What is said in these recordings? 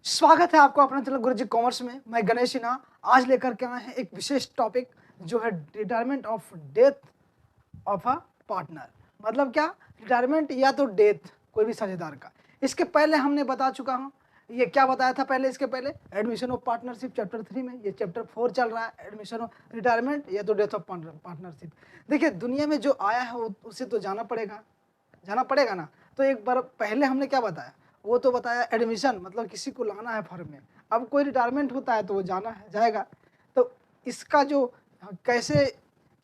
स्वागत है आपको अपना चैनल गुरुजी कॉमर्स में। मैं गणेश सिन्हा आज लेकर के आए हैं एक विशेष टॉपिक जो है retirement of death of a partner. मतलब क्या, रिटायरमेंट या तो डेथ कोई भी साझेदार का। इसके पहले हमने बता चुका हूँ, ये क्या बताया था पहले, इसके पहले एडमिशन ऑफ पार्टनरशिप चैप्टर 3 में, ये चैप्टर 4 चल रहा है, एडमिशन ऑफ रिटायरमेंट या तो डेथ ऑफ पार्टनरशिप। देखिए दुनिया में जो आया है उसे तो जाना पड़ेगा ना। तो एक बार पहले हमने क्या बताया, वो तो बताया एडमिशन, मतलब किसी को लाना है फर्म में। अब कोई रिटायरमेंट होता है तो वो जाएगा। तो इसका जो कैसे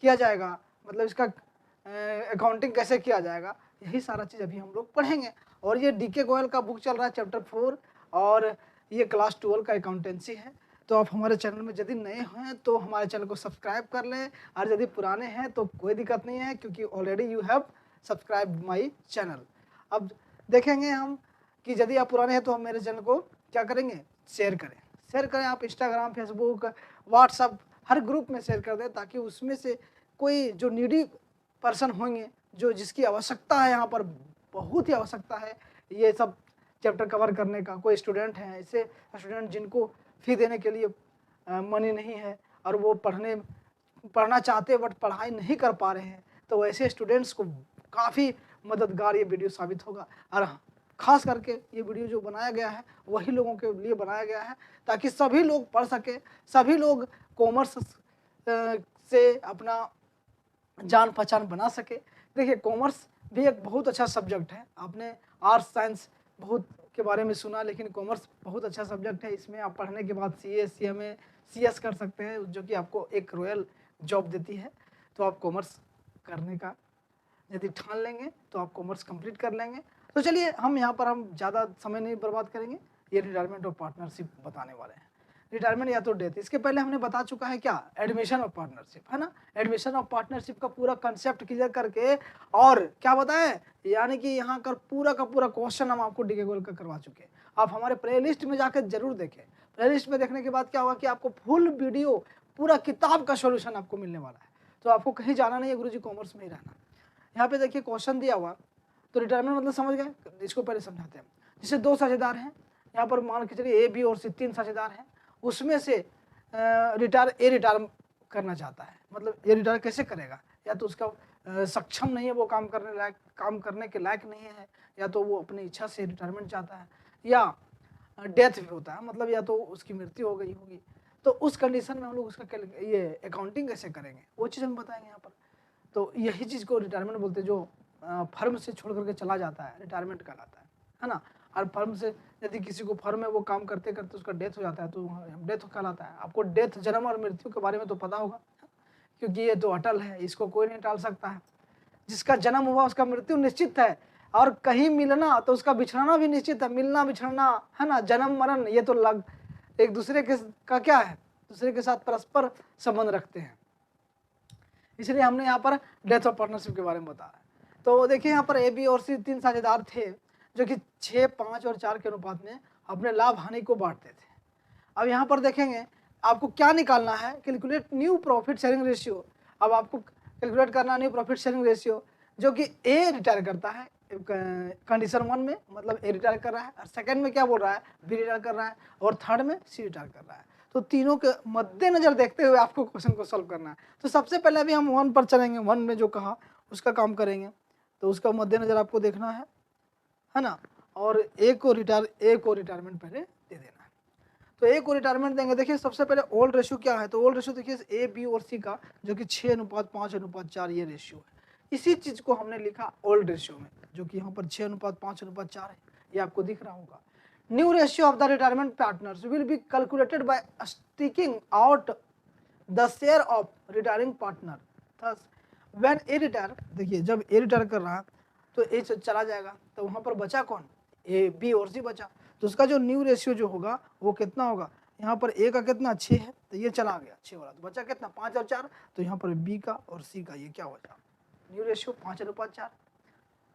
किया जाएगा, मतलब इसका अकाउंटिंग कैसे किया जाएगा, यही सारा चीज़ अभी हम लोग पढ़ेंगे। और ये डीके गोयल का बुक चल रहा है चैप्टर 4, और ये क्लास 12 का अकाउंटेंसी है। तो आप हमारे चैनल में यदि नए हैं तो हमारे चैनल को सब्सक्राइब कर लें, और यदि पुराने हैं तो कोई दिक्कत नहीं है, क्योंकि already you have subscribe my channel. अब देखेंगे हम कि यदि आप पुराने हैं तो हम मेरे चैनल को क्या करेंगे, शेयर करें। आप इंस्टाग्राम, फेसबुक, व्हाट्सअप हर ग्रुप में शेयर कर दें, ताकि उसमें से कोई जो नीडी पर्सन होंगे, जो जिसकी आवश्यकता है, यहाँ पर बहुत ही आवश्यकता है ये सब चैप्टर कवर करने का। कोई स्टूडेंट हैं, ऐसे स्टूडेंट जिनको फी देने के लिए मनी नहीं है और वो पढ़ना चाहते बट पढ़ाई नहीं कर पा रहे हैं, तो वैसे स्टूडेंट्स को काफ़ी मददगार ये वीडियो साबित होगा। और खास करके ये वीडियो जो बनाया गया है वही लोगों के लिए बनाया गया है, ताकि सभी लोग पढ़ सके, सभी लोग कॉमर्स से अपना जान पहचान बना सके। देखिए कॉमर्स भी एक बहुत अच्छा सब्जेक्ट है। आपने आर्ट्स साइंस बहुत के बारे में सुना, लेकिन कॉमर्स बहुत अच्छा सब्जेक्ट है। इसमें आप पढ़ने के बाद CA, CMA, CS कर सकते हैं, जो कि आपको एक रॉयल जॉब देती है। तो आप कॉमर्स करने का यदि ठान लेंगे तो आप कॉमर्स कंप्लीट कर लेंगे। तो चलिए हम यहाँ पर हम ज़्यादा समय नहीं बर्बाद करेंगे, ये रिटायरमेंट ऑफ पार्टनरशिप बताने वाले हैं। रिटायरमेंट या तो डेथ, इसके पहले हमने बता चुका है क्या, एडमिशन ऑफ पार्टनरशिप, है ना। एडमिशन ऑफ पार्टनरशिप का पूरा कंसेप्ट क्लियर करके, और क्या बताएं, यानी कि यहाँ का पूरा क्वेश्चन हम आपको डीके गोयल का करवा चुके हैं। आप हमारे प्ले लिस्ट में जाकर जरूर देखें। प्ले लिस्ट में देखने के बाद क्या होगा कि आपको फुल वीडियो, पूरा किताब का सोल्यूशन आपको मिलने वाला है। तो आपको कहीं जाना नहीं है, गुरुजी कॉमर्स में ही रहना। यहाँ पे देखिए क्वेश्चन दिया हुआ, तो रिटायरमेंट मतलब समझ गए, इसको पहले समझाते हैं। जैसे 2 साझेदार हैं, यहाँ पर मान के चलिए A, B और C 3 साझेदार हैं। उसमें से रिटायर करना चाहता है, मतलब ये रिटायर कैसे करेगा, या तो उसका सक्षम नहीं है, वो काम करने के लायक नहीं है, या तो वो अपनी इच्छा से रिटायरमेंट चाहता है, या डेथ भी होता है, मतलब या तो उसकी मृत्यु हो गई होगी। तो उस कंडीशन में हम लोग उसका ये अकाउंटिंग कैसे करेंगे, वो चीज़ हम बताएंगे यहाँ पर। तो यही चीज़ को रिटायरमेंट बोलते हैं, जो फर्म से छोड़ करके चला जाता है, रिटायरमेंट कहलाता है ना। और फर्म से यदि किसी को फर्म में वो काम करते करते उसका डेथ हो जाता है तो डेथ कहलाता है। आपको डेथ, जन्म और मृत्यु के बारे में तो पता होगा, क्योंकि ये तो अटल है, इसको कोई नहीं टाल सकता है। जिसका जन्म हुआ उसका मृत्यु निश्चित है, और कहीं मिलना तो उसका बिछड़ना भी निश्चित है। मिलना बिछड़ना, है ना, जन्म मरण, ये तो एक दूसरे के का क्या है, दूसरे के साथ परस्पर संबंध रखते हैं। इसलिए हमने यहाँ पर डेथ ऑफ पार्टनरशिप के बारे में बताया। तो देखिए यहाँ पर A, B और C 3 साझेदार थे, जो कि 6, 5 और 4 के अनुपात में अपने लाभ हानि को बांटते थे। अब यहाँ पर देखेंगे आपको क्या निकालना है, calculate new profit sharing ratio. अब आपको कैलकुलेट करना न्यू प्रॉफिट शेयरिंग रेशियो, जो कि A रिटायर करता है कंडीशन 1 में, मतलब A रिटायर कर रहा है, और सेकंड में क्या बोल रहा है, B रिटायर कर रहा है, और थर्ड में C रिटायर कर रहा है। तो तीनों के मद्देनजर देखते हुए आपको क्वेश्चन को सॉल्व करना है। तो सबसे पहले अभी हम 1 पर चलेंगे, 1 में जो कहा उसका काम करेंगे। तो उसका मद्देनजर आपको देखना है ना। और A को रिटायरमेंट पहले दे देना है। तो A को रिटायरमेंट देंगे। देखिए सबसे पहले ओल्ड रेशियो क्या है, तो ओल्ड रेशियो देखिए A, B और C का, जो कि 6:5:4 ये रेशियो है। इसी चीज को हमने लिखा ओल्ड रेशियो में, जो कि यहाँ पर 6:5:4 है, ये आपको दिख रहा होगा। New ratio of the retirement partners will be calculated by taking out the share of retiring partner. Thus when A retire, देखिए जब A रिटायर कर रहा है तो A चला जाएगा, तो वहाँ पर बचा कौन, A, B और C बचा। तो उसका जो न्यू रेशियो जो होगा वो कितना होगा, यहाँ पर A का कितना 6 है, तो ये चला गया 6 वाला, तो बचा कितना 5 और 4, तो यहाँ पर B का और C का ये क्या बचा, न्यू रेशियो 5:4।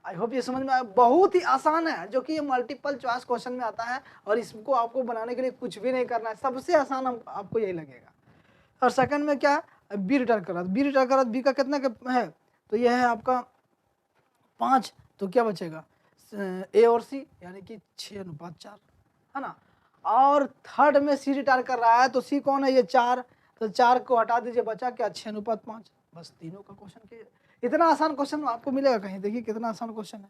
आई होप ये समझ में आया। बहुत ही आसान है, जो कि ये मल्टीपल चॉइस क्वेश्चन में आता है, और इसको आपको बनाने के लिए कुछ भी नहीं करना है, सबसे आसान आपको यही लगेगा। और सेकंड में क्या है, B रिटायर कर रहा है, B का कितना है, तो यह है आपका 5, तो क्या बचेगा ए और सी यानी कि 6:4, है ना। और थर्ड में सी रिटायर कर रहा है, तो सी कौन है, ये 4, तो 4 को हटा दीजिए, बचा क्या 6:5। बस तीनों का क्वेश्चन क्लियर। इतना आसान क्वेश्चन आपको मिलेगा कहीं, देखिए कितना आसान क्वेश्चन है।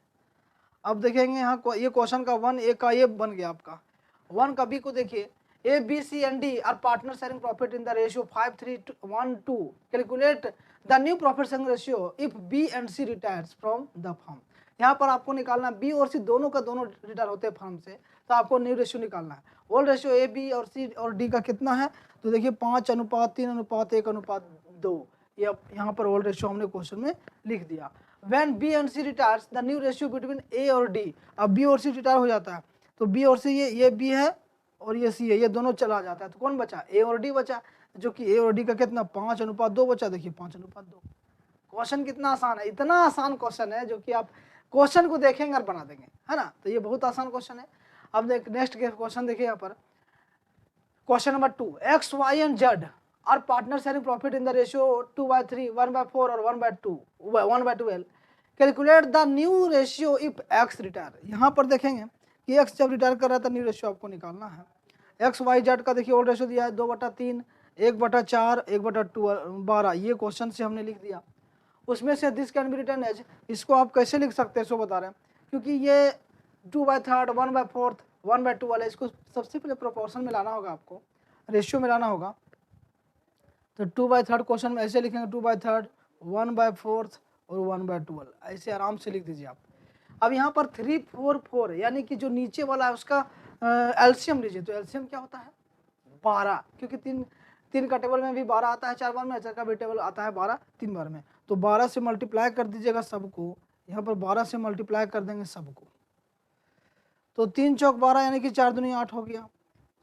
अब देखेंगे यहाँ ये क्वेश्चन का 1 ए का ये बन गया आपका, 1 का बी को देखिए, A B C and D are partner sharing profit in the ratio 5:3:1:2। Calculate the new profit sharing ratio if B and C retires from the firm. यहाँ पर आपको निकालना बी और सी दोनों का दोनों रिटायर होते हैं फर्म से, तो आपको न्यू रेशियो निकालना है। ओल्ड रेशियो ए बी और सी और डी का कितना है, तो देखिए 5:3:1:2। ये यहाँ पर ओल्ड रेशियो हमने क्वेश्चन में लिख दिया। When B and C retires the new ratio between A और डी। अब बी और सी रिटायर हो जाता है, तो बी और सी ये बी है और ये सी है, ये दोनों चला जाता है, तो कौन बचा, ए और डी बचा, जो कि ए और डी का कितना 5:2 बचा। देखिए 5:2। क्वेश्चन कितना आसान है, इतना आसान क्वेश्चन है जो कि आप क्वेश्चन को देखेंगे और बना देंगे, है ना। तो ये बहुत आसान क्वेश्चन है। अब देख नेक्स्ट क्वेश्चन देखिए यहाँ पर, question number 2, X Y and Z are partner sharing profit in the ratio 2/3, 1/4 और 1/12। Calculate the new ratio if X retire. यहाँ पर देखेंगे कि एक्स जब रिटायर कर रहा है तो न्यू रेशियो आपको निकालना है। एक्स वाई जेड का देखिए ओल्ड रेशियो दिया है 2/3, 1/4, 1/12। ये क्वेश्चन से हमने लिख दिया। उसमें से this can be written as, इसको आप कैसे लिख सकते हैं सो बता रहे हैं, क्योंकि ये 2/3, 1/4, 1/2 वाला, इसको सबसे पहले प्रोपोर्शन में लाना होगा, आपको रेशियो में लाना होगा। तो 2/3 क्वेश्चन में ऐसे लिखेंगे 2/3, 1/4 और 1/12, ऐसे आराम से लिख दीजिए आप। अब यहाँ पर 3, 4, 4 यानी कि जो नीचे वाला है उसका एलसीएम लीजिए, तो एलसीएम क्या होता है 12, क्योंकि तीन का टेबल में भी 12 आता है 4 बार में, 4 का भी टेबल आता है 12 3 बार में, तो 12 से मल्टीप्लाई कर दीजिएगा सबको, यहाँ पर 12 से मल्टीप्लाई कर देंगे सबको, तो 3 चौक 12 यानी कि 4 दूनी 8 हो गया,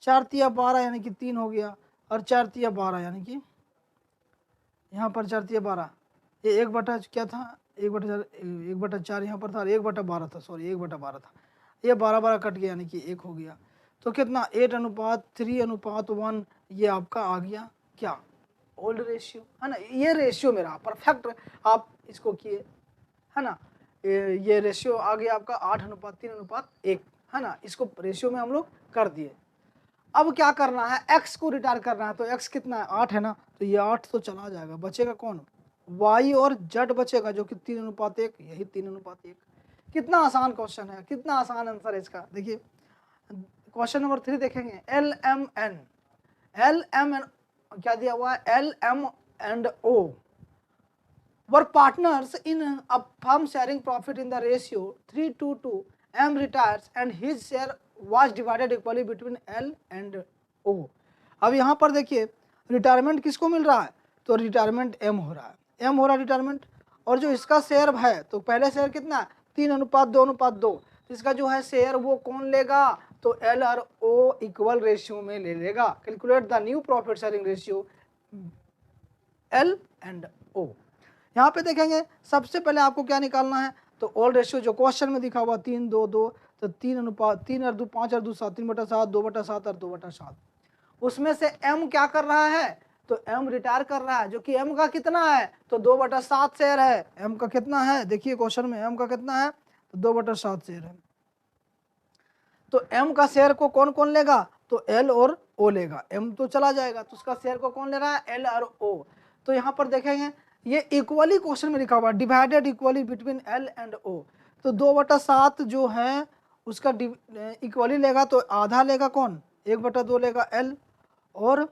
4 तिया 12 यानी कि 3 हो गया, और 4 तिया 12 यानी कि यहाँ पर 4 तिया 12, ये 1/, क्या था 1/4 यहाँ पर था, 1/12 था, सॉरी 1/12 था, ये 12 कट गया यानी कि 1 हो गया। तो कितना 8:3:1 ये आपका आ गया क्या, ओल्ड रेशियो, है ना। ये रेशियो मेरा परफेक्ट आप इसको किए, है ना। ये रेशियो आ गया आपका 8:3:1, है ना। इसको रेशियो में हम लोग कर दिए। अब क्या करना है, x को रिटायर करना है, तो x कितना है 8 है ना, तो ये 8 तो चला जाएगा, बचेगा कौन y और z बचेगा, जो कि 3:1, यही 3:1। कितना आसान क्वेश्चन है, कितना आसान आंसर है इसका। देखिए क्वेश्चन नंबर 3 देखेंगे, LMN क्या दिया हुआ है, LM and O were partners in a firm sharing profit in the ratio 3:2. M retires and his share was divided equally between L and O। अब यहाँ पर देखिए रिटायरमेंट किसको मिल रहा है, तो रिटायरमेंट M हो रहा है, M हो रहा है रिटायरमेंट, और जो इसका शेयर है, तो पहले शेयर कितना है 3:2:2, इसका जो है शेयर वो कौन लेगा, तो L और O इक्वल रेशियो में ले लेगा। Calculate the new profit sharing ratio L and O। यहाँ पे देखेंगे सबसे पहले आपको क्या निकालना है, तो ओल्ड रेशियो जो क्वेश्चन में दिखा हुआ 3:2:2, तो 3:5:7, 3/7, 2/7 और 2/7। उसमें से M क्या कर रहा है, तो M रिटायर कर रहा है, जो कि M का कितना है, तो 2/7 शेयर है। M का कितना है, देखिए क्वेश्चन में M का कितना है, तो 2/7 शेयर है। तो M का शेयर को कौन कौन लेगा, तो L और O लेगा, M तो चला जाएगा, तो उसका शेयर को कौन ले रहा है, L और O। तो यहाँ पर देखेंगे ये इक्वली क्वेश्चन में लिखा हुआ divided equally between L and O, तो 2/7 जो है उसका इक्वली लेगा, तो आधा लेगा कौन, 1/2 लेगा L, और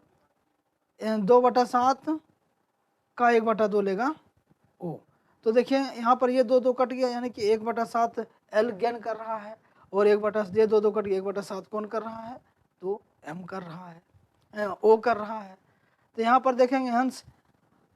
2/7 का 1/2 लेगा O। तो देखिए यहाँ पर ये 2 कट गया, यानी कि 1/7 L गेन कर रहा है, और 1/2 कट गया, 1/7 कौन कर रहा है, तो M कर रहा है, O कर रहा है। तो यहाँ पर देखेंगे हंस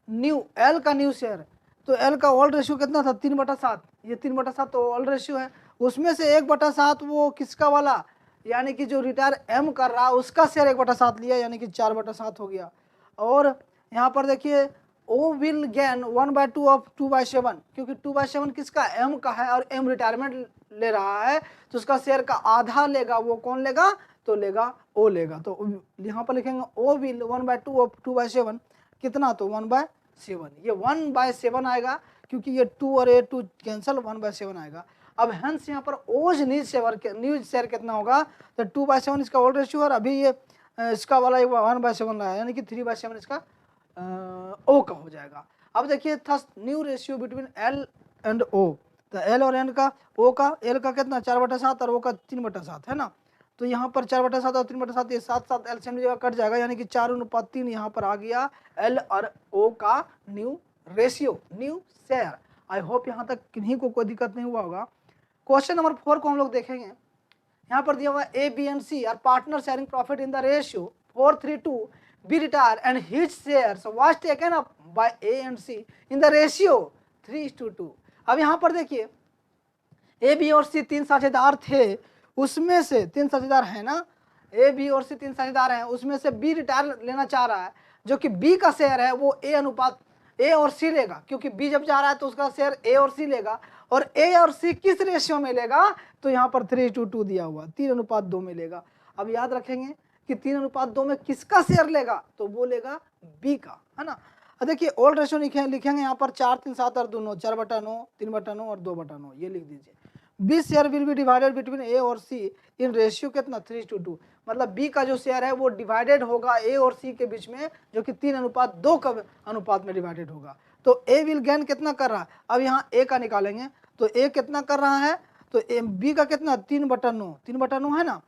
न्यू L का न्यू शेयर, तो L का ओल्ड रेशियो कितना था 3/7, ये 3/7 तो ओल्ड रेशियो है, उसमें से 1/7 वो किसका वाला, यानी कि जो रिटायर M कर रहा है उसका शेयर 1/7 लिया, यानी कि 4/7 हो गया। और यहाँ पर देखिए O विल गेन 1/2 ऑफ 2/7, क्योंकि 2/7 किसका, M का है, और M रिटायरमेंट ले रहा है, तो उसका शेयर का आधा लेगा, वो कौन लेगा, तो लेगा O लेगा। तो यहाँ पर लिखेंगे O विल 1/2 ऑफ 2/7 कितना, तो 1/7, ये 1/7 आएगा, क्योंकि ये 2 और 2 कैंसल, 1/7 आएगा। अब हेंस यहाँ पर ओज न्यूज शेयर कितना होगा, तो 2/7 इसका ओल्ड रेशियो, और अभी ये इसका वाला 1/7 रहा है, यानी कि 3/7 इसका ओ का हो जाएगा। अब देखिए thus new ratio between L and O, तो एल और एन का, ओ का, एल का कितना 4/7 और ओ का 3/7 है ना। तो यहाँ पर 4/7 और 3/7 ये 7 एलसीएम जगह कट जाएगा, यानी कि 4:3 यहाँ पर आ गया एल और ओ का new ratio, new share. I hope यहाँ तक किन्हीं को कोई दिक्कत नहीं हुआ होगा। क्वेश्चन नंबर 4 को हम लोग देखेंगे। यहाँ पर दिया हुआ A B and C are partner sharing profit in the ratio 4:3 B retire and his shares was taken up by A and C in the ratio 3:2। अब यहाँ पर देखिए ए बी और सी 3 साझेदार थे, उसमें से 3 साझेदार है ना, ए बी और सी 3 साझेदार हैं, उसमें से बी रिटायर लेना चाह रहा है, जो कि बी का शेयर है वो ए अनुपात ए और सी लेगा, क्योंकि बी जब जा रहा है तो उसका शेयर ए और सी लेगा, और ए और सी किस रेशियो में लेगा, तो यहाँ पर 3:2 दिया हुआ 3:2 में लेगा। अब याद रखेंगे कि 3:2 में किसका शेयर लेगा, तो वो लेगा बी का, है ना। देखिए ओल्ड रेशियो लिखेंगे यहाँ पर 4, 3, 7 और 2, 4/9, 3/9 और 2/9, ये लिख दीजिए। B share will be divided between A और सी इन रेशियो कितना 3:2, मतलब बी का जो शेयर है वो डिवाइडेड होगा ए और सी के बीच में, जो कि 3:2 का अनुपात में डिवाइडेड होगा। तो ए विल गेन कितना कर रहा है, अब यहाँ ए का निकालेंगे, तो ए कितना कर रहा है, तो बी का कितना 3/9, 3/9 है ना,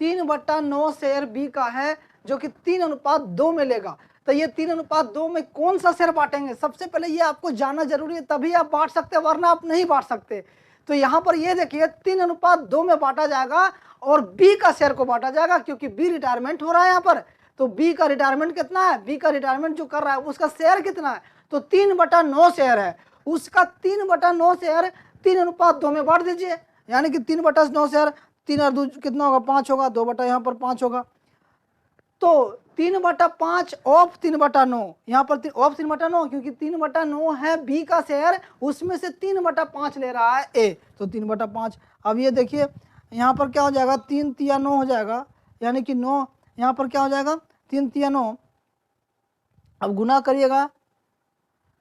3/9 शेयर बी का है, जो कि 3:2 में लेगा। तो ये 3:2 में कौन सा शेयर बांटेंगे, सबसे पहले ये आपको जानना जरूरी है, तभी आप बांट सकते हैं, वरना आप नहीं बांट सकते। तो यहाँ पर ये देखिए 3:2 में बांटा जाएगा और बी का शेयर को बांटा जाएगा, क्योंकि बी रिटायरमेंट हो रहा है यहाँ पर। तो बी का रिटायरमेंट कितना है, बी का रिटायरमेंट जो कर रहा है उसका शेयर कितना है, तो 3/9 शेयर है, उसका 3/9 शेयर 3:2 में बांट दीजिए, यानी कि 3/9 शेयर 3 और 2 कितना होगा 5 होगा, 2 यहाँ पर 5 होगा, तो 3/5 ऑफ 3/9, यहाँ पर ऑफ 3/9, क्योंकि 3/9 है बी का शेयर, उसमें से 3/5 ले रहा है ए, तो 3/5। अब ये देखिए यहाँ पर क्या हो जाएगा, 3 तिया 9 हो जाएगा, यानी कि 9, यहाँ पर क्या हो जाएगा 3 तिया 9। अब गुना करिएगा,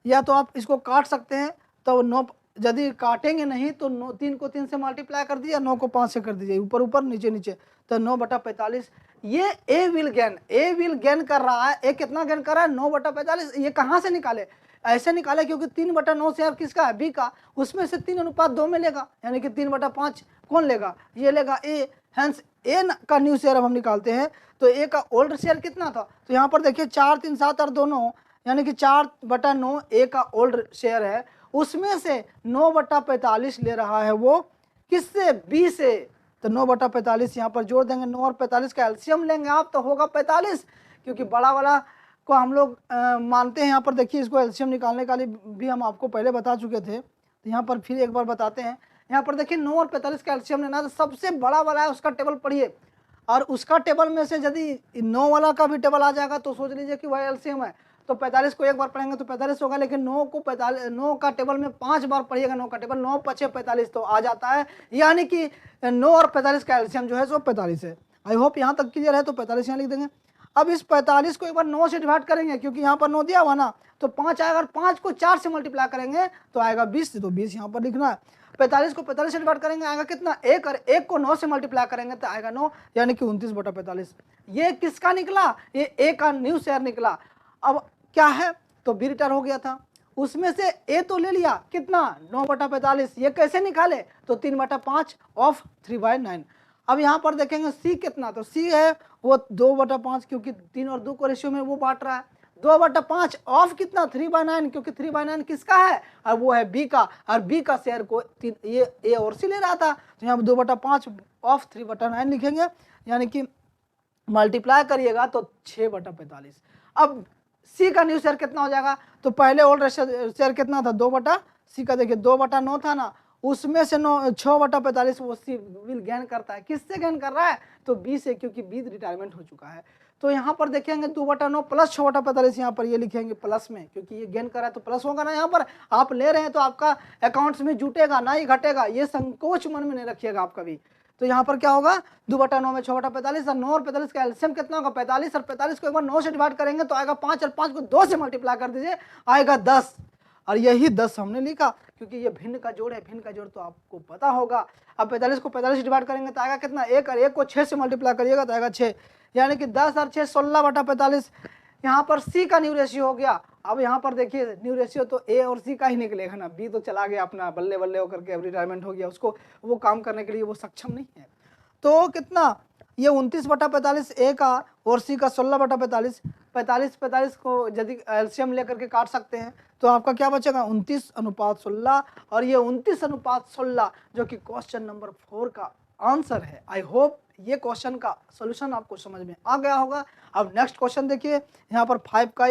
या तो आप इसको काट सकते हैं, तो 9 यदि काटेंगे नहीं तो 3 को 3 से मल्टीप्लाई कर दीजिए, 9 को 5 से कर दीजिए, ऊपर ऊपर नीचे नीचे, तो 9/45। ये ए विल गेन कर रहा है, ए कितना गेन कर रहा है 9/45। ये कहाँ से निकाले, ऐसे निकाले क्योंकि 3/9 शेयर किसका है, बी का, उसमें से 3:2 में लेगा, यानी कि 3/5 कौन लेगा, ये लेगा ए, हेंस ए का न्यू शेयर अब हम निकालते हैं। तो ए का ओल्ड शेयर कितना था, तो यहाँ पर देखिए 4, 3, 7 और 2, 9, यानी कि 4/9 ए का ओल्ड शेयर है, उसमें से 9/45 ले रहा है वो किससे, बी से। तो 9/45 यहाँ पर जोड़ देंगे, 9 और 45 का एलसीएम लेंगे आप, तो होगा 45, क्योंकि बड़ा वाला को हम लोग मानते हैं। यहाँ पर देखिए इसको एलसीएम निकालने का भी हम आपको पहले बता चुके थे, तो यहाँ पर फिर एक बार बताते हैं। यहाँ पर देखिए 9 और 45 का एलसीएम लेना, तो सबसे बड़ा वाला है उसका टेबल पढ़िए, और उसका टेबल में से यदि 9 वाला का भी टेबल आ जाएगा तो सोच लीजिए कि वह एलसीएम है। तो 45 को एक बार पढ़ेंगे तो 45 होगा, लेकिन 9 का टेबल में 5 बार पढ़िएगा, 9 का टेबल, 9 × 5 = 45 तो आ जाता है, यानी कि 9 और 45 का एलसीएम जो है सो 45 है। आई होप यहाँ तक क्लियर है, तो 45 यहाँ लिख देंगे। अब इस 45 को एक बार 9 से डिवाइड करेंगे, क्योंकि यहाँ पर 9 दिया हुआ ना, तो 5 आएगा, और 5 को 4 से मल्टीप्लाई करेंगे तो आएगा 20, तो 20 यहाँ पर लिखना है। 45 को 45 से डिवाइड करेंगे आएगा कितना 1, और 1 को 9 से मल्टीप्लाई करेंगे तो आएगा 9, यानी कि 29/45। ये किसका निकला, ये ए का न्यू शेयर निकला। अब क्या है, तो बी रिटायर हो गया था, उसमें से ए तो ले लिया कितना 9/45, ये कैसे निकाले, तो 3/5 ऑफ 3/9। अब यहाँ पर देखेंगे सी कितना, तो सी है वो 2/5, क्योंकि 3 और 2 को रेशियो में वो बांट रहा है, 2/5 ऑफ कितना 3/9, क्योंकि 3/9 किसका है, और वो है बी का, और बी का शेयर को ये ए और सी ले रहा था, तो यहाँ 2/5 ऑफ 3/9 लिखेंगे, यानी कि मल्टीप्लाई करिएगा तो 6/45। अब सी का न्यू शेयर कितना हो जाएगा, तो पहले ओल्ड शेयर कितना था 2 सी का देखिए 2/9 था ना, उसमें से 6/45 वो सी विल गेन करता है, किससे गेन कर रहा है, तो बी से, क्योंकि बी रिटायरमेंट हो चुका है। तो यहाँ पर देखेंगे 2/9 प्लस 6/45, यहाँ पर ये लिखेंगे प्लस में, क्योंकि ये गेन कर रहा है तो प्लस होगा ना, यहाँ पर आप ले रहे हैं तो आपका अकाउंट्स में जुटेगा ना ही घटेगा, ये संकोच मन में नहीं रखिएगा आप कभी। तो यहाँ पर क्या होगा 2/9 में 6/45, और 9 और 45 का एलसीएम कितना होगा 45, और 45 को एक बार 9 से डिवाइड करेंगे तो आएगा 5, और 5 को 2 से मल्टीप्लाई कर दीजिए आएगा 10, और यही 10 हमने लिखा, क्योंकि ये भिन्न का जोड़ है, भिन्न का जोड़ तो आपको पता होगा। अब 45 को 45 डिवाइड करेंगे तो आएगा कितना, 1, और 1 को 6 से मल्टीप्लाई करिएगा तो आएगा 6, यानी कि 10 और 6 16/45। यहाँ पर सी का न्यू रेशियो हो गया। अब यहाँ पर देखिए न्यू रेशियो तो ए और सी का ही निकलेगा ना, बी तो चला गया अपना बल्ले बल्ले होकर के, अब रिटायरमेंट हो गया, उसको वो काम करने के लिए वो सक्षम नहीं है। तो कितना, ये 29/45 ए का और सी का 16/45, 45 को यदि एलसीएम लेकर के काट सकते हैं तो आपका क्या बचेगा, 29:16, और ये 29:16 जो कि क्वेश्चन नंबर 4 का आंसर है। आई होप ये क्वेश्चन का सॉल्यूशन आपको समझ में आ गया होगा। अब नेक्स्ट क्वेश्चन देखिए, यहाँ पर 5 का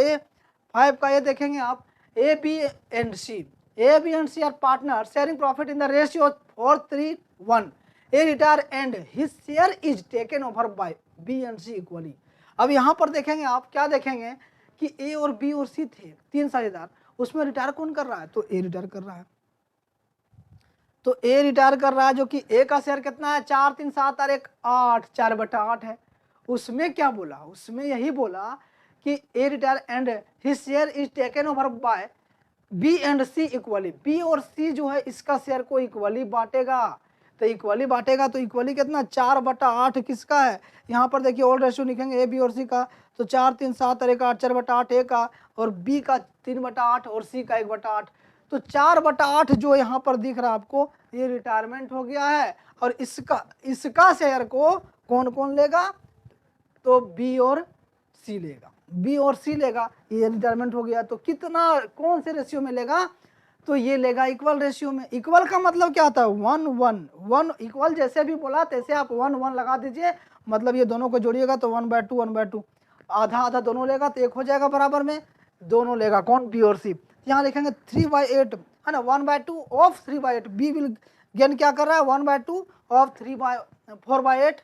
ये देखेंगे आप, A B and C are partner sharing profit in the ratio 4:3:1। A retire and his share is taken over by B and C equally. अब यहाँ पर देखेंगे आप, क्या देखेंगे कि ए और बी और सी थे 3 साझेदार, उसमें रिटायर कौन कर रहा है, तो ए रिटायर कर रहा है। तो ए रिटायर कर रहा है, जो कि ए का शेयर कितना है, 4 3 7 और 1 8, 4/8 है। उसमें क्या बोला, उसमें यही बोला कि A retire and his share is taken over by B and C equally. B और सी जो है इसका शेयर को इक्वली बांटेगा, तो इक्वली बांटेगा तो इक्वली कितना, 4/8 किसका है, यहाँ पर देखिए ओल्ड रेशियो लिखेंगे ए बी और सी का, तो 4 3 7 और 1 8, 4/8 ए का, और बी का 3/8 और सी का 1/8। तो 4/8 जो यहाँ पर दिख रहा है आपको, ये रिटायरमेंट हो गया है, और इसका शेयर को कौन कौन लेगा, तो बी और सी लेगा, बी और सी लेगा, ये रिटायरमेंट हो गया। तो कितना, कौन से रेशियो में लेगा, तो ये लेगा इक्वल रेशियो में। इक्वल का मतलब क्या होता है, 1 1 1, इक्वल जैसे भी बोला तैसे आप 1 1 लगा दीजिए, मतलब ये दोनों को जोड़िएगा तो 1/2 1/2, आधा आधा दोनों लेगा तो 1 हो जाएगा बराबर में, दोनों लेगा कौन, बी और सी। यहाँ लिखेंगे 3/8 है ना, 1/2 ऑफ 3/8, बी विल गेन क्या कर रहा है, 1/2 ऑफ 4/8,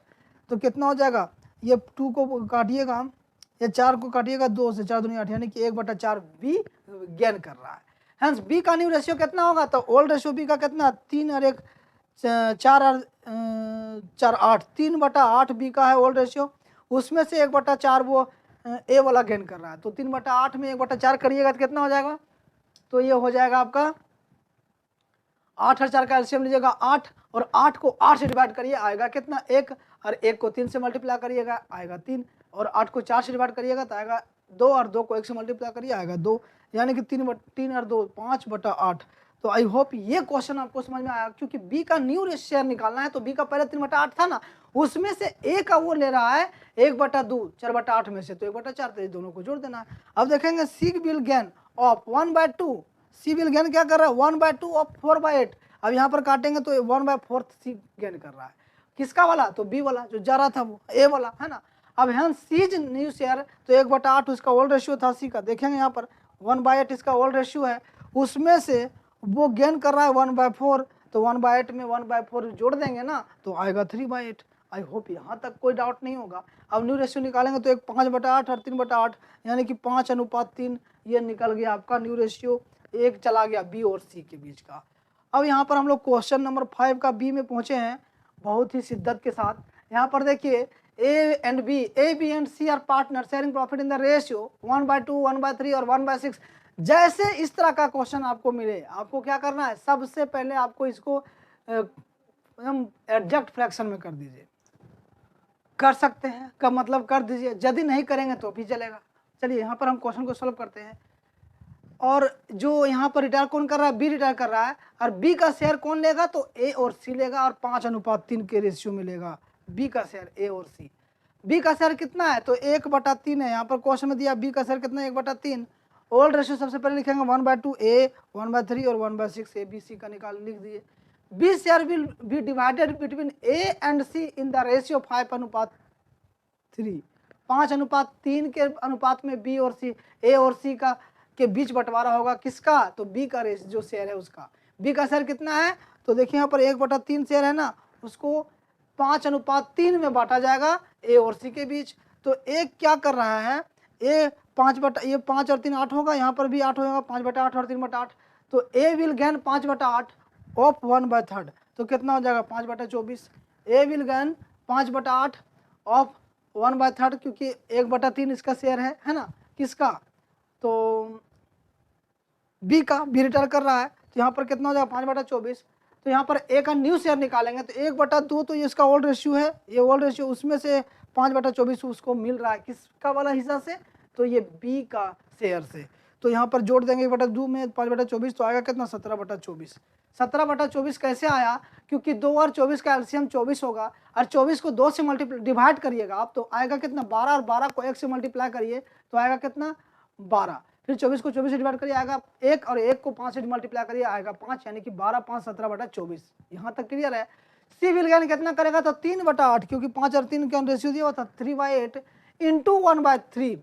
तो कितना हो जाएगा, ये 2 को काटिएगा, ये 4 को काटिएगा, 2 से 4 दूनी 8, यानी कि 1/4 बी गेन कर रहा है। हेंस बी का न्यू रेशियो कितना होगा, तो ओल्ड रेशियो बी का कितना, 3 और 1 4 और 4 8, 3/8 बी का है ओल्ड रेशियो, उसमें से 1/4 वो ए वाला गेन कर रहा है। तो 3/8 में 1/4 करिएगा तो कितना हो जाएगा, तो ये हो जाएगा आपका 8 और 4 का एलसीएम लीजिएगा 8, और 8 को 8 से डिवाइड करिए आएगा कितना, 1, और 1 को 3 से मल्टीप्लाई करिएगा आएगा 3, और 8 को 4 से डिवाइड करिएगा तो आएगा 2, और 2 को 1 से मल्टीप्लाई करिए आएगा 2, यानी कि 3 और 2 5/8। तो आई होप ये क्वेश्चन आपको समझ में आया, क्योंकि बी का न्यू शेयर निकालना है, तो बी का पहले 3/8 था ना, उसमें से ए का वो ले रहा है 1/2 4/8 में से, तो 1/4, तो ये दोनों को जोड़ देना है। अब देखेंगे C will gain of 1/2, C will gain क्या कर रहा है, 1/2 ऑफ 4/8। अब यहाँ पर काटेंगे तो 1/4 सी गेन कर रहा है, किसका वाला, तो बी वाला जो जा रहा था वो ए वाला है ना। अब यहाँ सीज न्यू शेयर, तो 1/8 उसका ओल्ड रेशियो था सी का, देखेंगे यहाँ पर 1/8 इसका ओल्ड रेशियो है, उसमें से वो गेन कर रहा है 1/4, तो 1/8 में 1/4 जोड़ देंगे ना तो आएगा 3/8। आई होप यहाँ तक कोई डाउट नहीं होगा। अब न्यू रेशियो निकालेंगे तो एक 5/8 और 3/8, यानी कि 5:3 ये निकल गया आपका न्यू रेशियो, एक चला गया बी और सी के बीच का। अब यहाँ पर हम लोग क्वेश्चन नंबर 5 का बी में पहुंचे हैं बहुत ही शिद्दत के साथ। यहाँ पर देखिए A B and C are partner sharing profit in the ratio 1/2 1/3 और 1/6। जैसे इस तरह का क्वेश्चन आपको मिले, आपको क्या करना है, सबसे पहले आपको इसको एडजस्ट फ्रैक्शन में कर दीजिए, कर सकते हैं का मतलब कर दीजिए, यदि नहीं करेंगे तो भी चलेगा। चलिए यहाँ पर हम क्वेश्चन को सॉल्व करते हैं। और जो यहाँ पर रिटायर कौन कर रहा है, बी रिटायर कर रहा है, और बी का शेयर कौन लेगा, तो ए और सी लेगा, और 5:3 के रेशियो में लेगा बी का शेयर ए और सी। बी का शेयर कितना है, तो 1/3 है, यहाँ पर क्वेश्चन में दिया बी का शेयर कितना है 1/3। ओल्ड रेशियो सबसे पहले लिखेंगे 1/2 ए, 1/3 और 1/6 ए बी सी का निकाल लिख दिए। B share will be divided between A and C in the ratio 5:3, 5:3 के अनुपात में बी और सी, ए और सी का के बीच बंटवारा होगा, किसका, तो बी का रेस जो शेयर है उसका। बी का शेयर कितना है, तो देखिए यहाँ पर 1/3 शेयर है ना, उसको 5:3 में बांटा जाएगा ए और सी के बीच। तो एक क्या कर रहा है, ए 5 और 3 8 होगा, यहाँ पर भी 8 होगा, 5/8 और 3/8। तो ए विल गेन 5/8 ऑफ 1/3, तो कितना हो जाएगा 5/24। ए विल गेन 5/8 ऑफ 1/3, क्योंकि 1/3 इसका शेयर है ना, किसका, तो बी का, बी रिटायर कर रहा है, तो यहाँ पर कितना हो जाएगा 5/24। तो यहाँ पर ए का न्यू शेयर निकालेंगे तो 1/2 तो ये इसका ओल्ड रेशियो है, ये ओल्ड रेशियो, उसमें से 5/24 उसको मिल रहा है किसका वाला हिस्सा से, तो ये बी का शेयर से। तो यहाँ पर जोड़ देंगे 1/2 में 5/24 तो आएगा कितना 17/24। 17/24 कैसे आया, क्योंकि 2 और 24 का एलसीएम 24 होगा और 24 को 2 से डिवाइड करिएगा आप तो आएगा कितना 12 और 12 को 1 से मल्टीप्लाई करिए तो आएगा कितना 12। फिर 24 को 24 से डिवाइड करिए आएगा 1 और 1 को 5 से मल्टीप्लाई करिए आएगा 5, यानी कि 12 5 17/24। यहाँ तक क्लियर है। सी विलगन कितना करेगा तो 3/8, क्योंकि 5 और 3 का रेशियो दिया हुआ था 3/8 इंटू 1/3,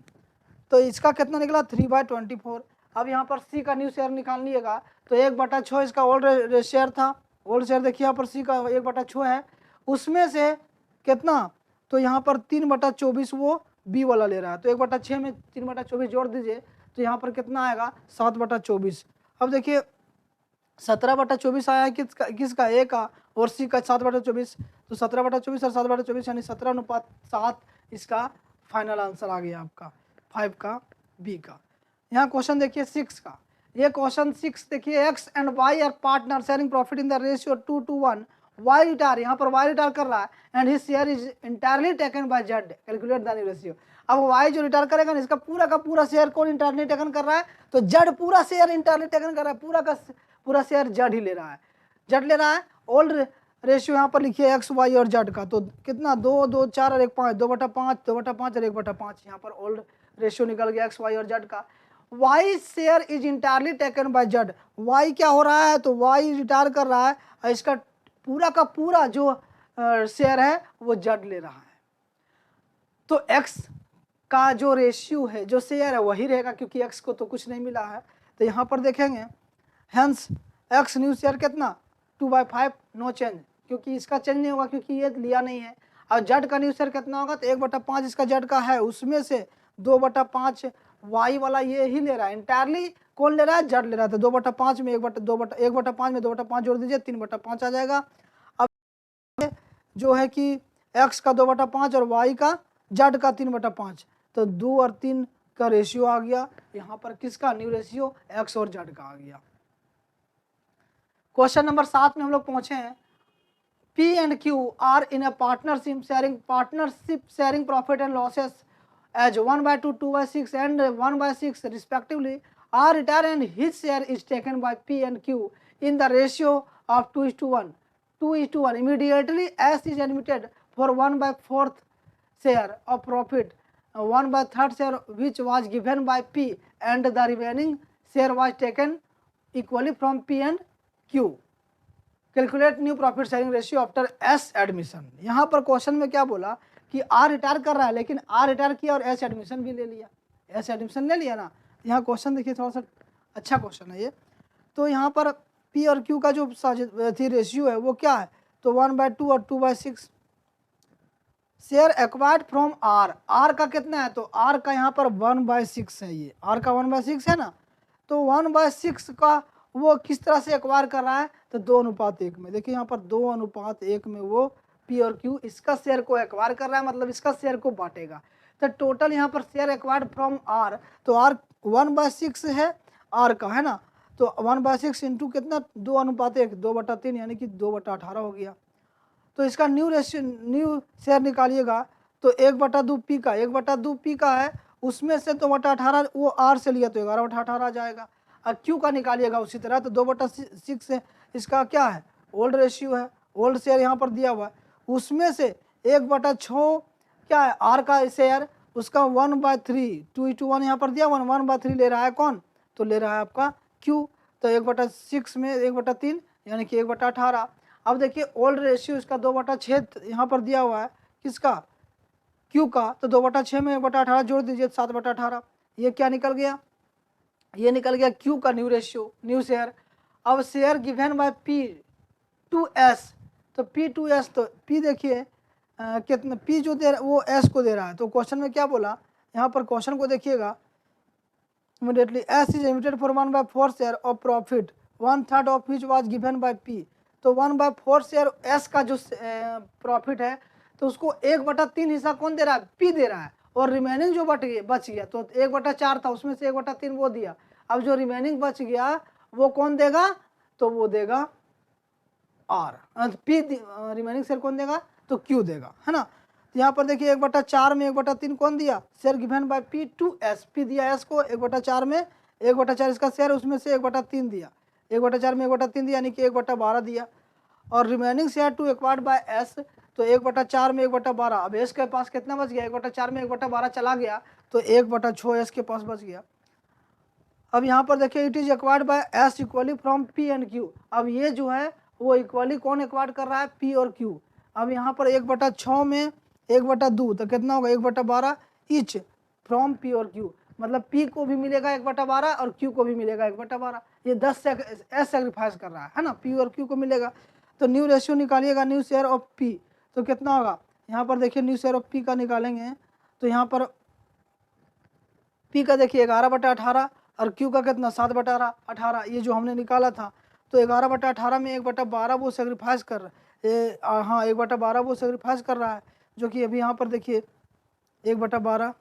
तो इसका कितना निकला 3/24। अब यहाँ पर सी का न्यू शेयर निकाल लीजिएगा तो 1/6 इसका ओल्ड शेयर था, ओल्ड शेयर देखिए यहाँ पर सी का 1/6 है, उसमें से कितना, तो यहाँ पर 3/24 वो बी वाला ले रहा है, तो 1/6 में 3/24 जोड़ दीजिए तो यहाँ पर कितना आएगा 7/24। अब देखिए 17/24 आया है किसका ए का और सी का 7/24, तो 17/24 और 7/24 यानी 17:7 इसका फाइनल आंसर आ गया आपका 5 का बी का। यहाँ क्वेश्चन देखिए 6 का, ये क्वेश्चन 6 देखिए X and Y are partner sharing profit in the ratio 2:1, Y retire, यहाँ पर वाई रिटायर कर रहा है and his share is entirely taken by Z, calculate the new ratio. अब वाई जो रिटायर करेगा ना इसका पूरा का पूरा शेयर कौन इंटायरली टेकन कर रहा है, तो जेड पूरा शेयर इंटायरली टेकन कर रहा है, पूरा का पूरा शेयर जेड ही ले रहा है, जेड ले रहा है। ओल्ड रेशियो यहाँ पर लिखिए एक्स वाई और जेड का, तो कितना 2 2 4 और 1 5, 2/5 2/5 और 1/5, यहाँ पर ओल्ड रेशियो निकल गया एक्स वाई और जेड का। Y share is entirely taken by Z, Y क्या हो रहा है तो वाई रिटायर कर रहा है और इसका पूरा का पूरा जो शेयर है वो जेड ले रहा है। तो एक्स का जो रेशियो है जो शेयर है वही रहेगा, क्योंकि एक्स को तो कुछ नहीं मिला है। तो यहाँ पर देखेंगे हेंस एक्स न्यू शेयर कितना 2/5 नो चेंज, क्योंकि इसका चेंज नहीं होगा क्योंकि ये लिया नहीं है। और जेड का न्यू शेयर कितना होगा तो 1/5 इसका जेड का है, उसमें से 2/5 वाई वाला ये ही ले रहा है, इंटायरली कौन ले रहा है जेड ले रहा है। तो 2/5 में 1/5 में 2/5 जोड़ दीजिए 3/5 आ जाएगा। अब जो है कि एक्स का 2/5 और वाई का जेड का 3/5, तो 2 और 3 का रेशियो आ गया। यहाँ पर किसका न्यू रेशियो एक्स और जेड का आ गया। क्वेश्चन नंबर 7 में हम लोग पहुंचे हैं। P and Q are in a partnership sharing profit and losses as 1/2, 2/6 and 1/6 respectively. R retired and his share is taken by P and Q in the ratio of 2:1. 2:1. Immediately S is admitted for 1/4 share of profit, 1/3 share which was given by P, and the remaining share was taken equally from P and Q. Calculate new profit sharing ratio after S admission. यहाँ पर question में क्या बोला कि are retire कर रहा है, लेकिन आर रिटायर किया और एस एडमिशन भी ले लिया, एस एडमिशन ले लिया ना। यहाँ क्वेश्चन देखिए थोड़ा सा अच्छा क्वेश्चन है ये। तो यहाँ पर पी और क्यू का जो थी रेशियो है वो क्या है, तो 1/2 और 2/6। Share acquired from R, R का कितना है तो आर का यहाँ पर 1/6 है, ये आर का 1/6 है ना। तो 1/6 का वो किस तरह से एक्वायर कर रहा है तो 2:1 में। देखिए यहाँ पर 2:1 में वो पी और क्यू इसका शेयर को एक्वायर कर रहा है, मतलब इसका शेयर को बांटेगा। तो टोटल यहाँ पर शेयर एक्वायर्ड फ्रॉम आर, तो आर 1/6 है आर का, है ना। तो 1/6 इंटू कितना 2:1 2/3 यानी कि 2/18 हो गया। तो इसका न्यू रेशियो न्यू शेयर निकालिएगा तो 1/2 पी का, 1/2 पी का है, उसमें से 2/18 वो आर से लिया तो 11/18 आ जाएगा। और क्यू का निकालिएगा उसी तरह, तो 2/6 से इसका क्या है ओल्ड रेशियो है, ओल्ड शेयर यहाँ पर दिया हुआ है, उसमें से 1/6 क्या है आर का शेयर, उसका 1/3 2:1 यहाँ पर दिया 1/3 ले रहा है कौन, तो ले रहा है आपका क्यू। तो 1/6 में 1/3 यानी कि 1/18। अब देखिए ओल्ड रेशियो इसका 2/6 यहाँ पर दिया हुआ है किसका क्यू का, तो 2/6 में 1/18 जोड़ दीजिए 7/18। ये क्या निकल गया, ये निकल गया क्यू का न्यू रेशियो न्यू शेयर। अब share given by P to S, तो पी टू एस, तो पी देखिए कितना पी जो दे रहा वो एस को दे रहा है। तो क्वेश्चन में क्या बोला, यहाँ पर क्वेश्चन को देखिएगा immediately S is emitted for 1/4 share of profit 1/3 of which was given by P. तो 1/4 शेयर एस का जो प्रॉफिट है तो उसको 1/3 हिस्सा कौन दे रहा है, पी दे रहा है, और रिमेनिंग जो बच गया तो 1/4 था, उसमें से 1/3 वो दिया। अब जो रिमेनिंग बच गया वो कौन देगा, तो वो देगा R, P रिमेनिंग शेयर कौन देगा, तो Q देगा, है ना। तो यहाँ पर देखिए 1/4 में 1/3 कौन दिया, share given by P to S, P दिया S को 1/4 में, 1/4 इसका शेयर, उसमें से 1/3 दिया, 1/4 में 1/3 दिया यानी कि 1/12 दिया। और remaining share to acquired by S, तो 1/4 में 1/12, अब S के पास कितना बच गया, 1/4 में 1/12 चला गया तो 1/6 S के पास बच गया। अब यहाँ पर देखिए it is acquired by S equally from P and Q, अब ये जो है वो इक्वली कौन एक्वायर्ड कर रहा है, P और Q। अब यहाँ पर 1/6 में 1/2 तो कितना होगा 1/12 ईच फ्रॉम P और Q, मतलब P को भी मिलेगा 1/12 और Q को भी मिलेगा 1/12, ये 10 S सेक्रीफाइस कर रहा है ना, P और Q को मिलेगा। तो न्यू रेशियो निकालिएगा, न्यू शेयर ऑफ P, तो कितना होगा, यहाँ पर देखिए न्यू शेयर ऑफ P का निकालेंगे तो यहाँ पर P का देखिए 11/18 और Q का कितना 7/18, ये जो हमने निकाला था। तो 11/18 में 1/12 वो सेक्रीफाइस कर रहा है, हाँ 1/12 वो सेक्रीफाइस कर रहा है, जो कि अभी यहाँ पर देखिए 1/12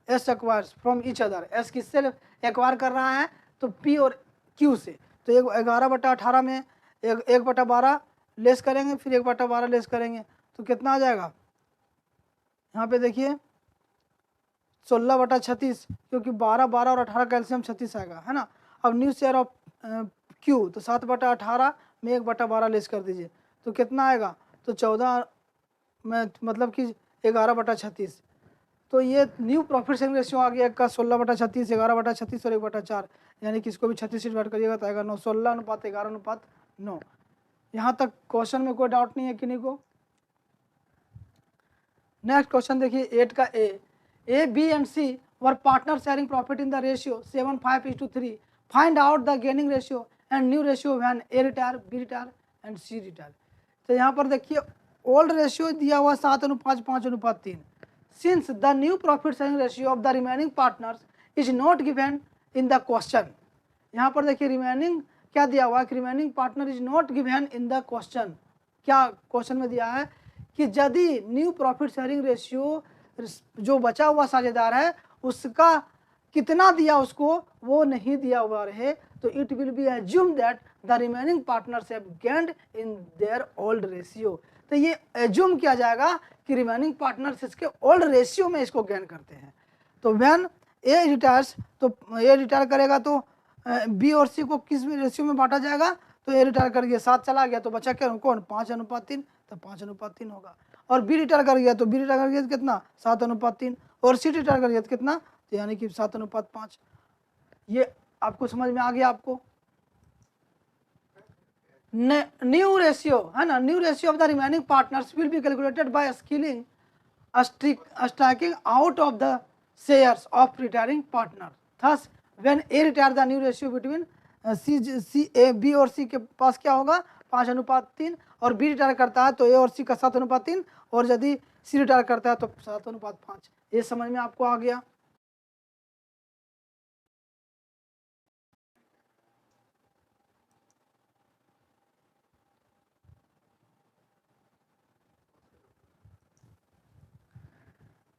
S acquires from each other, S किससे एक्वायर कर रहा है, तो P और Q से। तो 11/18 में 1/12 लेस करेंगे, फिर 1/12 लेस करेंगे तो कितना आ जाएगा, यहाँ पे देखिए 16/36, क्योंकि 12 12 और 18 का एलसीएम 36 आएगा, है ना। अब न्यू शेयर ऑफ Q, तो 7/18 में 1/12 लेस कर दीजिए तो कितना आएगा, तो 14 में मतलब कि 11/36। तो ये न्यू प्रॉफिट शेयरिंग रेशियो आ गया का 16/36, 11/36 और 1/4, यानी कि इसको भी 36 से डिवाइड करिएगा तो आएगा 9, 16:11:9। यहाँ तक क्वेश्चन में कोई डाउट नहीं है किन्हीं को। नेक्स्ट क्वेश्चन देखिए 8 का A, B and C were partner sharing profit in the ratio 7:5:3. Find out the gaining ratio and new ratio when A retire, B retire and C retire. तो यहाँ पर देखिए ओल्ड रेशियो दिया हुआ 7:5:3. Since the new profit sharing ratio of the remaining partners is not given in the question, यहाँ पर देखिए remaining क्या दिया हुआ है कि remaining partner is not given in the question, क्या क्वेश्चन में दिया है कि यदि न्यू प्रॉफिट शेयरिंग रेशियो जो बचा हुआ साझेदार है उसका कितना दिया उसको वो नहीं दिया हुआ रहे, तो it will be assume that the remaining partners have gained in their old ratio. तो ये एज्यूम किया जाएगा कि रिमेनिंग पार्टनर्स इसके ओल्ड रेशियो में इसको गेन करते हैं। तो व्हेन ए रिटायर्स, तो ए रिटायर करेगा तो बी और सी को किस रेशियो में बांटा जाएगा, तो ए रिटायर कर गया 7 चला गया तो बचा क्या कौन 5:3, तो 5:3 होगा। और बी रिटायर कर गया तो बी रिटायर कर गया तो कितना 7:3, और सी रिटायर कर गया तो कितना, तो यानी कि 7:5। ये आपको समझ में आ गया आपको। न्यू रेशियो है ना, new ratio of the remaining partners will be calculated bye skilling striking out of the shares of retiring partner. Thus, when A retire, the new ratio between C A B और C के पास क्या होगा 5:3, और B retire करता है तो A और C का 7:3, और यदि C रिटायर करता है तो 7:5। ये समझ में आपको आ गया।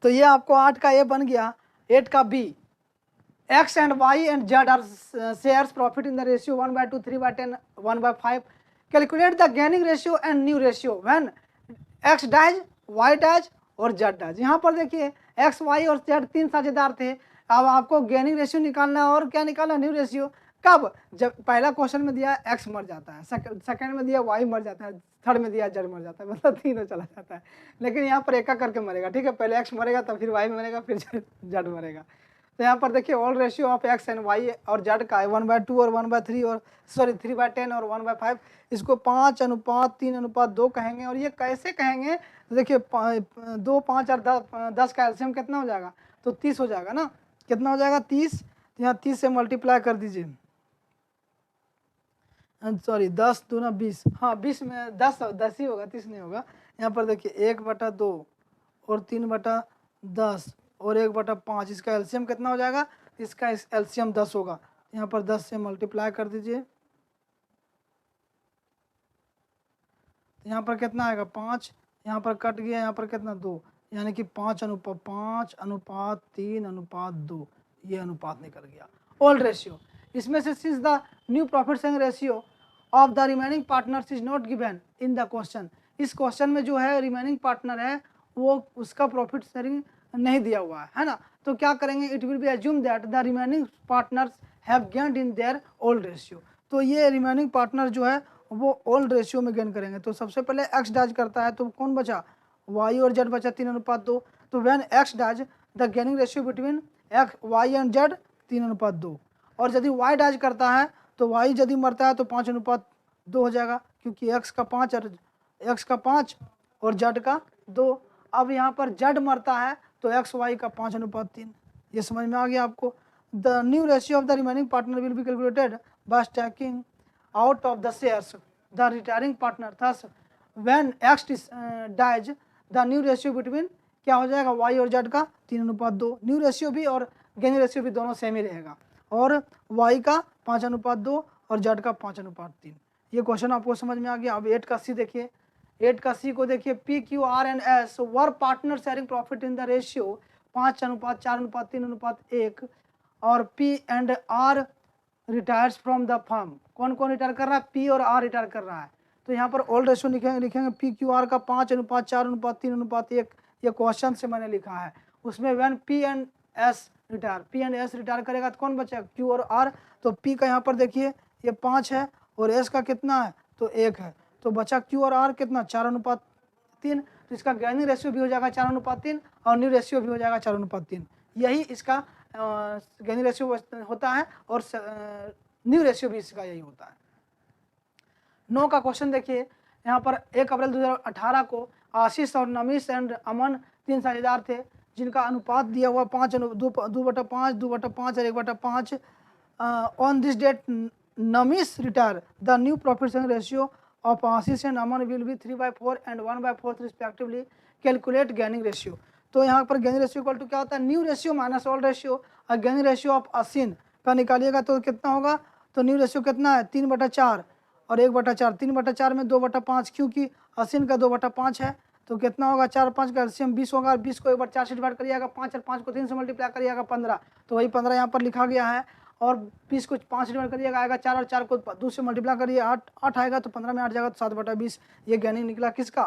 तो ये आपको 8 का A बन गया। 8 का B, X and Y and Z are shares profit in the ratio 1/2, 3/10, 1/5. Calculate the gaining ratio and new ratio when X dash, Y dash और Z dash। यहाँ पर देखिए X, Y और Z 3 साझेदार थे। अब आपको गेनिंग रेशियो निकालना और क्या निकालना, न्यू रेशियो। कब, जब पहला क्वेश्चन में दिया X मर जाता है, सेकंड में दिया Y मर जाता है, थर्ड में दिया Z मर जाता है, मतलब तीनों चला जाता है। लेकिन यहाँ पर एक करके मरेगा, ठीक है, पहले X मरेगा तब फिर Y मरेगा फिर Z मरेगा। तो यहाँ पर देखिए all ratio of X and Y और Z का है 1/2 और 1/3 और 3/10 और 1/5। इसको 5:3:2 कहेंगे। और ये कैसे कहेंगे, तो देखिए 2, 5 और 10 का एलसीएम कितना हो जाएगा, तो 30 हो जाएगा ना, कितना हो जाएगा 30, तो यहाँ 30 से मल्टीप्लाई कर दीजिए, सॉरी 10 दूना 20, हाँ 20 में 10 ही होगा, 30 नहीं होगा। यहाँ पर देखिए 1/2 और 3/10 और 1/5, इसका एलसीएम कितना हो जाएगा, इसका एलसीएम 10 होगा। यहाँ पर 10 से मल्टीप्लाई कर दीजिए, यहाँ पर कितना आएगा 5, यहाँ पर कट गया, यहाँ पर कितना 2, यानी कि 5:5:3:2, ये अनुपात निकल गया ओल्ड रेशियो। इसमें से since the new profit sharing ratio of the remaining partners is not given in the question, इस क्वेश्चन में जो है रिमेनिंग पार्टनर है वो उसका प्रॉफिट शेयरिंग नहीं दिया हुआ है ना, तो क्या करेंगे, it will be assume that the remaining partners have gained in their old ratio, तो ये रिमेनिंग पार्टनर जो है वो ओल्ड रेशियो में गेन करेंगे। तो सबसे पहले एक्स डाज करता है तो कौन बचा, वाई और जेड बचा 3:2, तो when X does the gaining ratio between X Y and Z 3:2, और यदि वाई डाज करता है तो वाई यदि मरता है तो 5:2 हो जाएगा, क्योंकि एक्स का 5 और जेड का 2। अब यहाँ पर जेड मरता है तो एक्स वाई का 5:3। ये समझ में आ गया आपको। The new ratio of the remaining partner will be calculated by taking out of the shares the retiring partner, thus when X dies the new ratio between क्या हो जाएगा, वाई और जेड का 3:2, न्यू रेशियो भी और gaining ratio भी दोनों same ही रहेगा, और वाई का 5:2 और जेड का 5:3। ये क्वेश्चन आपको समझ में आ गया। अब 8 का सी देखिए, 8 का सी को देखिए, P Q R and S were partner sharing profit in the ratio 5:4:3:1, और P and R retires from the firm, कौन कौन रिटायर कर रहा है, पी और आर रिटायर कर रहा है, तो यहाँ पर ओल्ड रेशियो लिखेंगे पी क्यू आर का 5:4:3:1, ये क्वेश्चन से मैंने लिखा है। उसमें when P and S retire करेगा तो कौन बचेगा, क्यू और आर, तो पी का यहाँ पर देखिए ये 5 है और एस का कितना है तो 1 है, तो बचा क्यू और आर कितना 4:3, तो इसका गेनिंग रेशियो भी हो जाएगा 4:3 और न्यू रेशियो भी हो जाएगा 4:3। यही इसका गेनिंग रेशियो होता है और न्यू रेशियो भी इसका यही होता है। 9 का क्वेश्चन देखिए, यहाँ पर 1 अप्रैल 2018 को आशीष और नमीश एंड अमन 3 साझेदार थे जिनका अनुपात दिया हुआ 2/5, 2/5 और 1/5। On this date Namish retire, the new profit sharing ratio of Ashish and Aman will be 3/4 and 1/4 respectively, calculate gaining ratio. तो यहाँ पर गेनिंग रेशियो इक्वल टू क्या होता है, new ratio minus old ratio, और गेनिंग रेशियो ऑफ असीन का निकालिएगा तो कितना होगा, तो न्यू रेशियो कितना है 3/4 और 1/4, 3/4 में 2/5, क्योंकि असीन का 2/5 है तो कितना होगा 4 5 का एलसीएम 20 होगा, 20 को 1/4 से डिवाइड करिएगा, 5 और 5 को 3 से मल्टीप्लाई करिएगा 15, तो वही 15 यहाँ पर लिखा गया है, और 20 को 5 से डिवाइड करिएगा आएगा 4 और 4 को 2 से मल्टीप्लाई करिए 8 आएगा, तो 15 में 8 जाएगा तो 7/20। ये गेनिंग निकला किसका,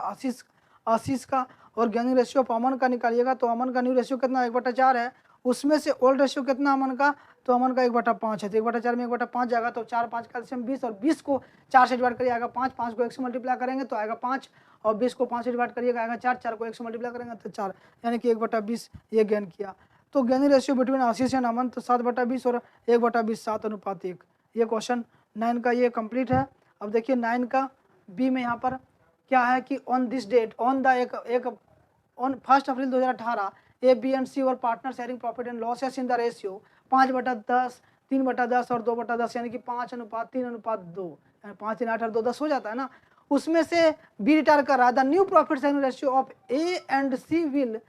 आशीष का। और गेनिंग रेशियो ऑफ अमन का निकालिएगा तो अमन का न्यू रेशियो कितना 1/4 है, उसमें से ओल्ड रेशियो कितना अमन का, तो अमन का 1/5 है, तो 1/4 में 1/5 जाएगा, तो 4 5 का एलसीएम 20 और 20 को 4 से डिवाइड करिए आएगा 5, 5 को 1 से मल्टीप्लाई करेंगे तो आएगा 5, और 20 को 5 से डिवाइड करिएगा आएगा 4, 4 को 1 से मल्टीप्लाई करेंगे तो 4, यानी कि 1/20 ये गेन किया। तो gaining ratio between Ashish and Aman तो 7/20 और 1/20 7:1। ये क्वेश्चन 9 का ये कंप्लीट है। अब देखिए 9 का बी में यहाँ पर क्या है कि on this date on the on 1 April 2018 A B and C और partner sharing profit and losses in the ratio 5/10, 3/10 और 2/10, यानी कि 5:3:2, 5 3 8 और 2 10 हो जाता है ना। उसमें से बी रिटायर कर रहा है, the new profit sharing ratio of A and C will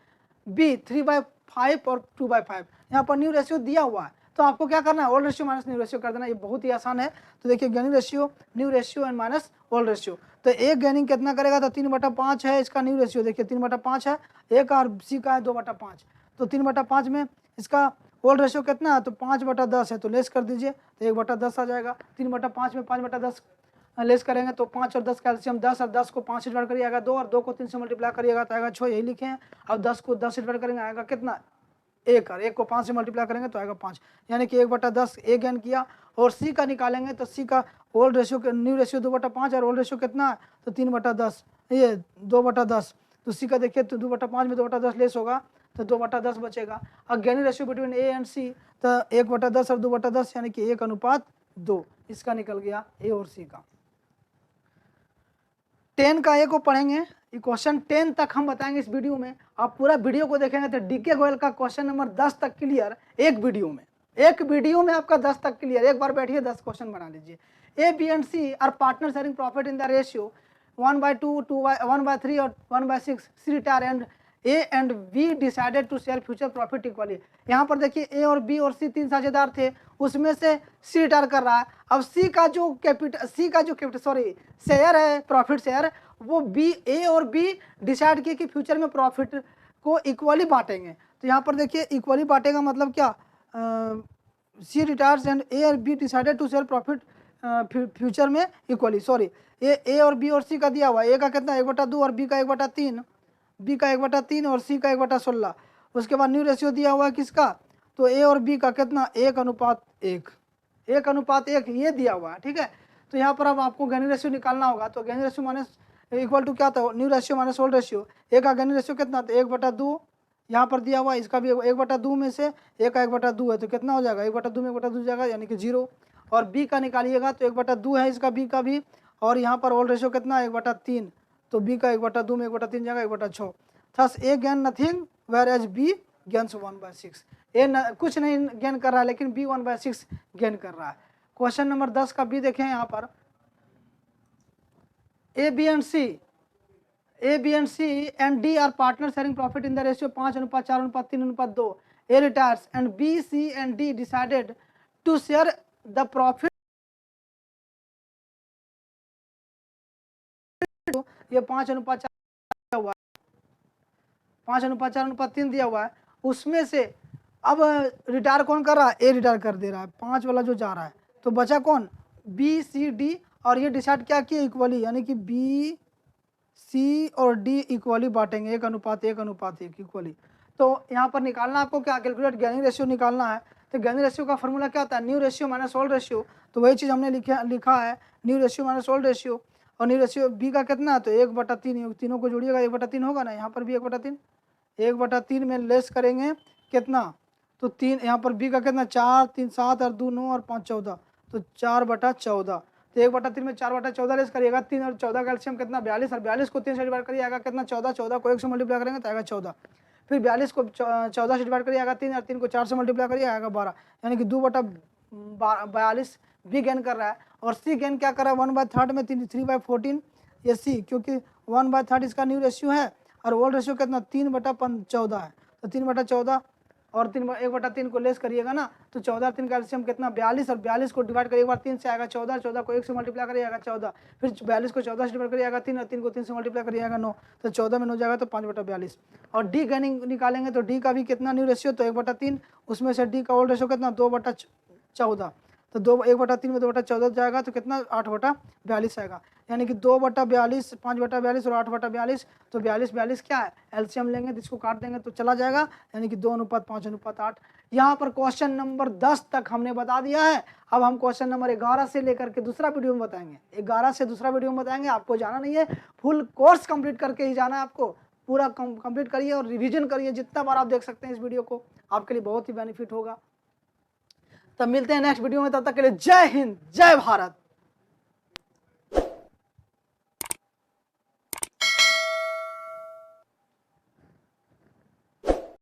be 3/5 और 2/5। यहाँ पर न्यू रेशियो दिया हुआ है तो आपको क्या करना है, old ratio minus new ratio कर देना, ये बहुत ही आसान है। तो देखिए gaining ratio, new ratio and minus old ratio, तो एक गेनिंग कितना करेगा, तो 3/5 है इसका न्यू रेशियो, देखिए 3/5 है, एक और सी का है 2/5, तो 3/5 में इसका ओल्ड रेशियो कितना है, तो 5/10 है, तो लेस कर दीजिए तो 1/10 आ जाएगा। 3/5 में 5/10 लेस करेंगे तो 5 और 10 का एलसीएम 10, और 10 को 5 से डिवाइड करिएगा 2, और 2 को 3 से मल्टीप्लाई करिएगा तो आएगा 6, यही लिखे हैं। अब 10 को 10 से डिवाइड करेंगे आएगा कितना 1, और 1 को 5 से मल्टीप्लाई करेंगे तो आएगा 5, यानी कि 1/10 एक गेन किया। और सी का निकालेंगे तो सी का ओल्ड रेशियो न्यू रेशियो 2/5 और ओल्ड रेशियो कितना है, तो 3/10, ये 2/10, तो सी का देखिए तो 2/5 में 2/10 लेस होगा तो 2/10 बचेगा। और gaining ratio between A and C तो 1/10 और 2/10, यानी कि 1:2, इसका निकल गया ए और सी का। 10 का ए को पढ़ेंगे, ये क्वेश्चन 10 तक हम बताएंगे इस वीडियो में। आप पूरा वीडियो को देखेंगे तो डीके गोयल का क्वेश्चन नंबर 10 तक क्लियर एक वीडियो में आपका 10 तक क्लियर। एक बार बैठिए 10 क्वेश्चन बना लीजिए। A B and C are partner sharing profit in the ratio 1/2, 1/3 और 1/6। C retire and A and B decided to share future profit equally. यहाँ पर देखिए ए और बी और सी 3 साझेदार थे, उसमें से सी रिटायर कर रहा है। अब सी का जो कैपिटल शेयर है, प्रॉफिट शेयर, वो बी ए और बी डिसाइड किए कि फ्यूचर में प्रॉफिट को इक्वली बांटेंगे। तो यहाँ पर देखिए इक्वली बांटेगा मतलब क्या, सी रिटायर्स एंड ए और B decided to share profit future में इक्वली, सॉरी ए और बी और सी का दिया हुआ है, ए का कितना 1/2 और बी का 1/3, बी का 1/3 और सी का 1/16। उसके बाद न्यू रेशियो दिया हुआ है किसका, तो ए और बी का कितना 1:1, 1:1 ये दिया हुआ है, ठीक है। तो यहाँ पर अब आपको गैनी रेशियो निकालना होगा, तो गैनी रेशियो माइनस इक्वल टू क्या था, new ratio minus old ratio. A का गैनी रेशियो कितना था 1/2, यहाँ पर दिया हुआ है, इसका भी 1/2 में से ए का 1/2 है तो कितना हो जाएगा 1/2 में 1/2 जाएगा यानी कि 0। और बी का निकालिएगा तो 1/2 है इसका, बी का भी, और यहाँ पर ओल्ड रेशियो कितना 1/3, तो बी का 1/2 में 1/3 जाएगा 1/6। Thus A gain nothing whereas B gains 1/6। A कुछ नहीं गेन कर रहा है लेकिन बी 1/6 गेन कर रहा है। क्वेश्चन नंबर 10 का बी देखें यहाँ पर, A B and C and D are partner sharing profit in the ratio 5:4:3:2। A retires and B C and D decided to share the profit, ये 5:4 दिया हुआ है, 5:4:3 दिया हुआ है, उसमें से अब रिटायर कौन कर रहा है, ए रिटायर कर दे रहा है, 5 वाला जो जा रहा है, तो बचा कौन बी सी डी, और ये डिसाइड क्या किया इक्वली, यानी कि बी सी और डी इक्वली बांटेंगे 1:1:1 इक्वली। तो यहाँ पर निकालना आपको क्या, कैलकुलेट गेनिंग रेशियो निकालना है। तो गेनिंग रेशियो का फॉर्मूला क्या होता है, new ratio minus old ratio, तो वही चीज़ हमने लिखा है, new ratio minus old ratio. और न्यू रेशियो बी का कितना है, तो 1/3, तीनों को जोड़िएगा 1/3 होगा ना, यहाँ पर भी 1/3, 1/3 में लेस करेंगे कितना, तो 3, यहाँ पर बी का कितना 4, 3 7 और 2 9 और 5 14, तो 4/14। तो 1/3 में 4/14 लेस करिएगा, 3 और 14 का एलसीएम कितना 42, और 42 को 3 से डिवाइड करिए आएगा कितना 14, 14 को 1 से मल्टीप्लाई करेंगे तो आएगा 14, फिर 42 को 14 से डिवाइड करिए आएगा 3, और 3 को 4 से मल्टीप्लाई करिए आएगा 12, यानी कि 2/42 बी गेन कर रहा है। और सी गेन क्या कर रहा है 1/3 में 3/14, ये सी, क्योंकि 1/3 इसका न्यू रेशियो है, और ओल्ड रेशियो कितना 3/14 है, तो 3/14 और 1/3 को लेस करिएगा ना, तो 14 3 का एलसीएम कितना 42, और 42 को डिवाइड करिए एक बार 3 से आएगा 14, 14 को 1 से मल्टीप्लाई करिएगा 14, फिर 42 को 14 से डिवाइड करिएगा 3, और 3 को 3 से मल्टीप्लाई करिएगा 9, तो 14 में 9 जाएगा तो 5/42। और डी गेनिंग निकालेंगे तो डी का भी कितना न्यू रेशियो, तो 1/3, उसमें से डी का ओल्ड रेशियो कितना 2/14, तो 1/3 में 2/14 जाएगा तो कितना 8/42 आएगा, यानी कि 2/42, 5/42 और 8/42, तो 42 क्या है एलसीएम लेंगे तो इसको काट देंगे तो चला जाएगा, यानी कि 2:5:8। यहाँ पर क्वेश्चन नंबर 10 तक हमने बता दिया है। अब हम क्वेश्चन नंबर 11 से लेकर के दूसरा वीडियो में बताएंगे, 11 से दूसरा वीडियो में बताएंगे। आपको जाना नहीं है, फुल कोर्स कंप्लीट करके ही जाना है, आपको पूरा कंप्लीट करिए और रिवीजन करिए, जितना बार आप देख सकते हैं इस वीडियो को, आपके लिए बहुत ही बेनिफिट होगा। तब मिलते हैं नेक्स्ट वीडियो में, तब तक के लिए जय हिंद जय भारत।